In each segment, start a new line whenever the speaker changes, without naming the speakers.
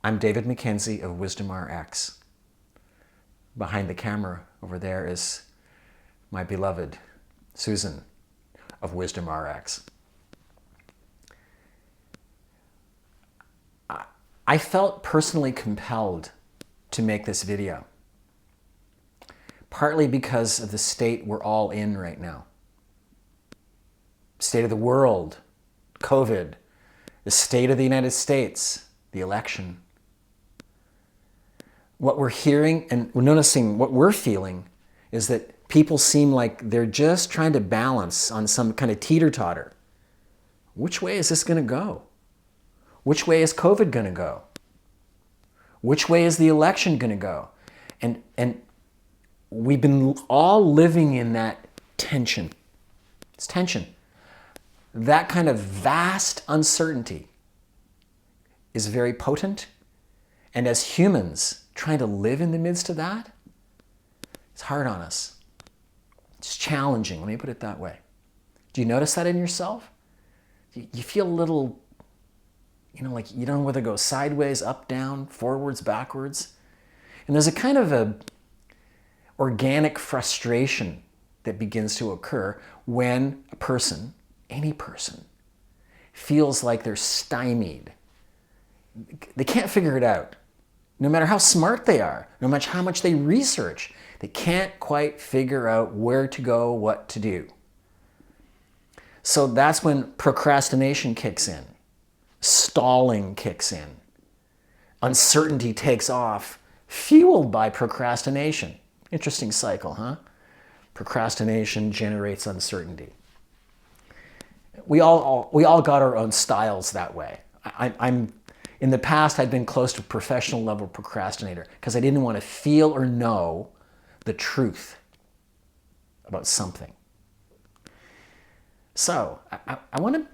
I'm David McKenzie of Wisdom RX. Behind the camera over there is my beloved Susan of Wisdom RX. I felt personally compelled to make this video, partly because of the state we're all in right now. State of the world, COVID, the state of the United States, the election. What we're hearing and we're noticing, what we're feeling, is that people seem like they're just trying to balance on some kind of teeter-totter. Which way is this going to go? Which way is COVID going to go? Which way is the election going to go? And we've been all living in that tension. It's tension. That kind of vast uncertainty is very potent. And as humans, trying to live in the midst of that, it's hard on us. It's challenging, let me put it that way. Do you notice that in yourself? You feel a little, like you don't know whether to go sideways, up, down, forwards, backwards. And there's a kind of a organic frustration that begins to occur when a person, any person, feels like they're stymied. They can't figure it out. No matter how smart they are, no matter how much they research, they can't quite figure out where to go, what to do. So that's when procrastination kicks in, stalling kicks in, uncertainty takes off, fueled by procrastination. Interesting cycle, huh? Procrastination generates uncertainty. We all got our own styles that way. In the past, I'd been close to professional level procrastinator because I didn't want to feel or know the truth about something. So I want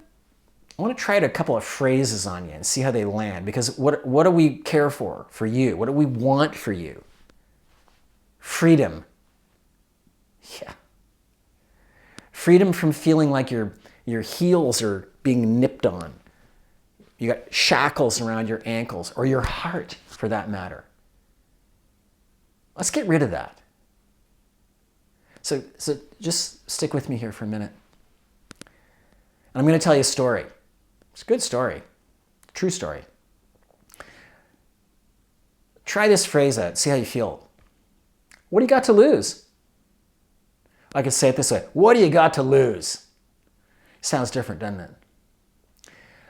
to try a couple of phrases on you and see how they land, because what do we care for you? What do we want for you? Freedom. Yeah. Freedom from feeling like your heels are being nipped on. You got shackles around your ankles, or your heart for that matter. Let's get rid of that. So just stick with me here for a minute. And I'm going to tell you a story. It's a good story. True story. Try this phrase out. See how you feel. What do you got to lose? I could say it this way. What do you got to lose? Sounds different, doesn't it?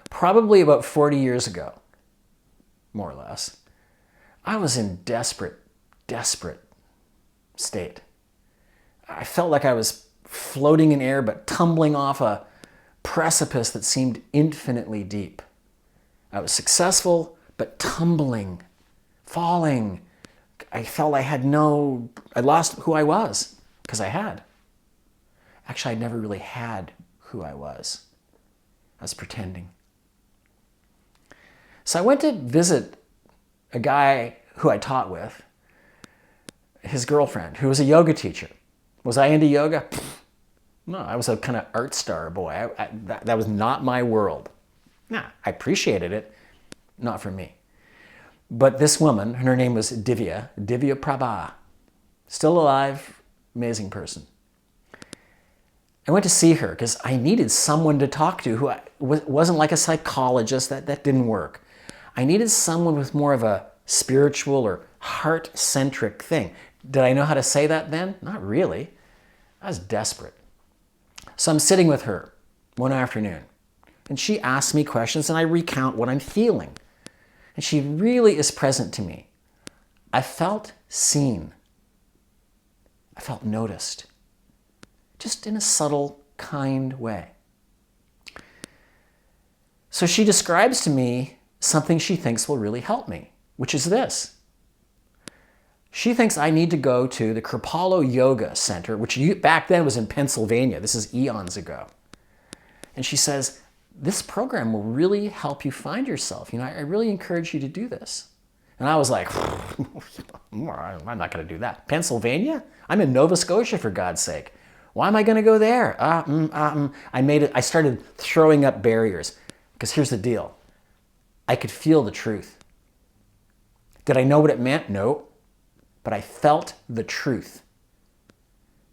Probably about 40 years ago, more or less, I was in desperate state. I felt like I was floating in air but tumbling off a precipice that seemed infinitely deep. I was successful but tumbling, falling. I felt I lost who I was, because I had. Actually, I'd never really had who I was. I was pretending. So I went to visit a guy who I taught with, his girlfriend, who was a yoga teacher. Was I into yoga? No, I was a kind of art star boy. That was not my world. Nah, I appreciated it, not for me. But this woman, her name was Divya Prabha, still alive, amazing person. I went to see her because I needed someone to talk to who wasn't like a psychologist. That didn't work. I needed someone with more of a spiritual or heart-centric thing. Did I know how to say that then? Not really. I was desperate. So I'm sitting with her one afternoon, and she asks me questions, and I recount what I'm feeling. And she really is present to me. I felt seen. I felt noticed. Just in a subtle, kind way. So she describes to me something she thinks will really help me, which is this. She thinks I need to go to the Kripalu Yoga Center, which back then was in Pennsylvania. This is eons ago. And she says, this program will really help you find yourself. I really encourage you to do this. And I was like, I'm not going to do that. Pennsylvania? I'm in Nova Scotia, for God's sake. Why am I going to go there? I started throwing up barriers, because here's the deal. I could feel the truth. Did I know what it meant? No. But I felt the truth.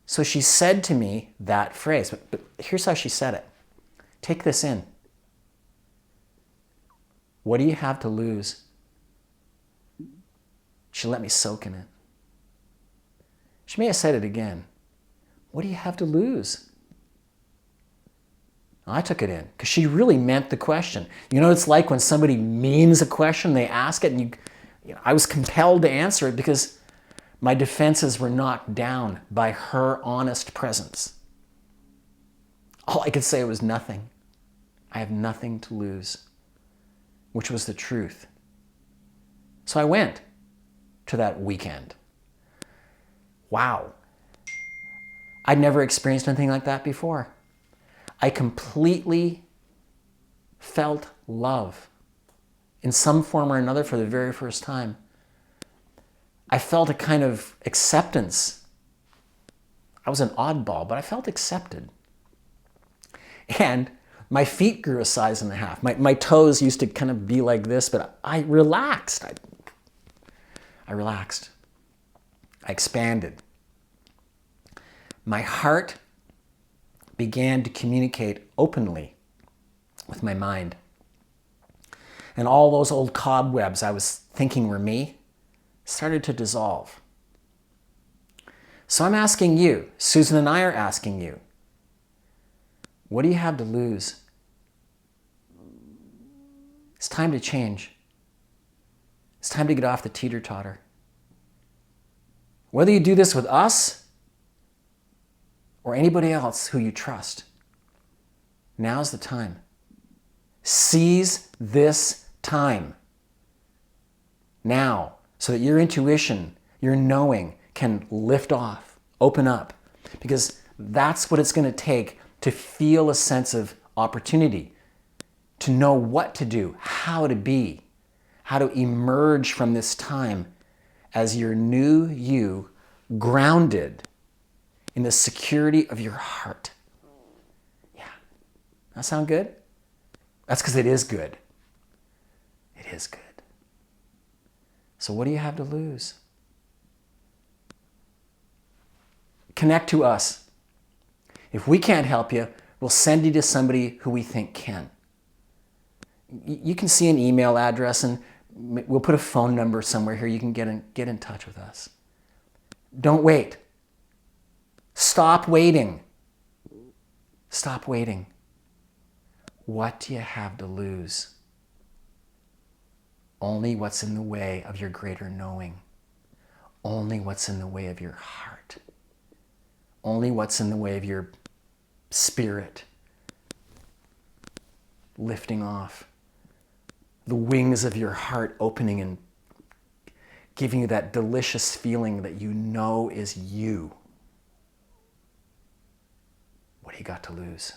So she said to me that phrase, but here's how she said it. Take this in. What do you have to lose? She let me soak in it. She may have said it again. What do you have to lose? I took it in because she really meant the question. You know what it's like when somebody means a question, they ask it, and I was compelled to answer it because my defenses were knocked down by her honest presence. All I could say was nothing. I have nothing to lose, which was the truth. So I went to that weekend. Wow. I'd never experienced anything like that before. I completely felt love in some form or another for the very first time. I felt a kind of acceptance. I was an oddball, but I felt accepted. And my feet grew a size and a half. My toes used to kind of be like this, but I relaxed. I relaxed. I expanded. My heart began to communicate openly with my mind. And all those old cobwebs I was thinking were me started to dissolve. So I'm asking you, Susan and I are asking you, what do you have to lose? It's time to change. It's time to get off the teeter-totter. Whether you do this with us or anybody else who you trust, now's the time. Seize this time now so that your intuition, your knowing can lift off, open up, because that's what it's going to take to feel a sense of opportunity, to know what to do, how to be, how to emerge from this time as your new you, grounded in the security of your heart. Yeah. That sound good? That's because it is good. It is good. So what do you have to lose? Connect to us. If we can't help you, we'll send you to somebody who we think can. You can see an email address, and we'll put a phone number somewhere here. You can get in touch with us. Don't wait. Stop waiting. Stop waiting. What do you have to lose? Only what's in the way of your greater knowing. Only what's in the way of your heart. Only what's in the way of your spirit lifting off. The wings of your heart opening and giving you that delicious feeling that you know is you. What do you got to lose?